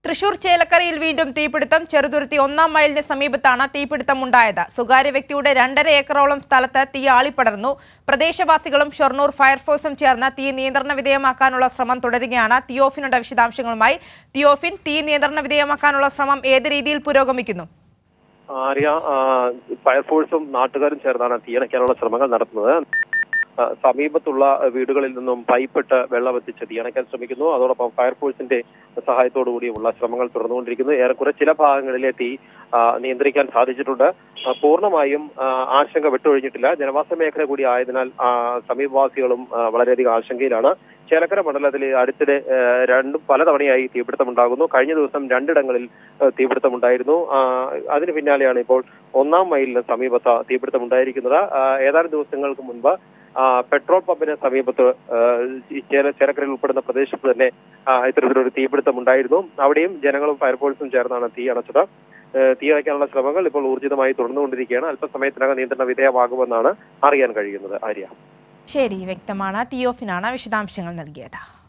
തൃശൂർ ചേലക്കരയിൽ വീണ്ടും തീപിടുത്തം. ചെറുതുരുത്തി 1-ാം മൈലിന് സമീപത്താണ് തീപിടുത്തമുണ്ടായത്. സ്വകാര്യ വ്യക്തിയുടെ 2.5 ഏക്കറോളം സ്ഥലത്ത് തീ ആളിപ്പടർന്നു. പ്രദേശവാസികളും ഷൊർണൂർ ഫയർഫോഴ്സും ചേർന്ന് തീ നിയന്ത്രണ വിധേയമാക്കാനുള്ള ശ്രമം തുടരുകയാണ്. തിയോഫിനുണ്ട് വിശദാംശങ്ങളുമായി. തിയോഫിൻ, തീ നിയന്ത്രണ വിധേയമാക്കാനുള്ള ശ്രമം ഏത് രീതിയിൽ പുരോഗമിക്കുന്നു? ആര്യ, ഫയർഫോഴ്സും നാട്ടുകാരും ചേർന്നാണ് തീയണയ്ക്കാനുള്ള ശ്രമങ്ങൾ നടത്തുന്നത്. സമീപത്തുള്ള വീടുകളിൽ നിന്നും പൈപ്പിട്ട് വെള്ളമെത്തിച്ച് തീയണയ്ക്കാൻ ശ്രമിക്കുന്നു. അതോടൊപ്പം ഫയർഫോഴ്സിന്റെ സഹായത്തോടു കൂടിയുള്ള ശ്രമങ്ങൾ തുടർന്നുകൊണ്ടിരിക്കുന്നു. ഏറെക്കുറെ ചില ഭാഗങ്ങളിലെ തീ നിയന്ത്രിക്കാൻ സാധിച്ചിട്ടുണ്ട്. പൂർണ്ണമായും ആശങ്ക വിട്ടൊഴിഞ്ഞിട്ടില്ല. ജനവാസ മേഖല കൂടി ആയതിനാൽ സമീപവാസികളും വളരെയധികം ആശങ്കയിലാണ്. ചേലക്കര മണ്ഡലത്തിൽ അടുത്തിടെ പലതവണയായി തീപിടുത്തമുണ്ടാകുന്നു. കഴിഞ്ഞ ദിവസം 2 ഇടങ്ങളിൽ തീപിടുത്തമുണ്ടായിരുന്നു. അതിന് പിന്നാലെയാണ് ഇപ്പോൾ 1-ാം മൈലിന് സമീപത്ത് തീപിടുത്തമുണ്ടായിരിക്കുന്നത്. ഏതാനും ദിവസങ്ങൾക്ക് മുൻപ് പെട്രോൾ പമ്പിന് സമീപത്ത് ചേലക്കരയിൽ ഉൾപ്പെടുന്ന പ്രദേശത്ത് തന്നെ ഇത്തരത്തിലൊരു തീപിടുത്തമുണ്ടായിരുന്നു. അവിടെയും ജനങ്ങളും ഫയർഫോഴ്സും ചേർന്നാണ് തീ അണച്ചത്. തീ അണയ്ക്കാനുള്ള ശ്രമങ്ങൾ ഇപ്പോൾ ഊർജിതമായി തുടർന്നുകൊണ്ടിരിക്കുകയാണ്. അല്പസമയത്തിനകം നിയന്ത്രണ വിധേയമാകുമെന്നാണ് അറിയാൻ കഴിയുന്നത്. ആര്യ, ശരി, വ്യക്തമാണ്. തിയോഫിനാണ് വിശദാംശങ്ങൾ നൽകിയത്.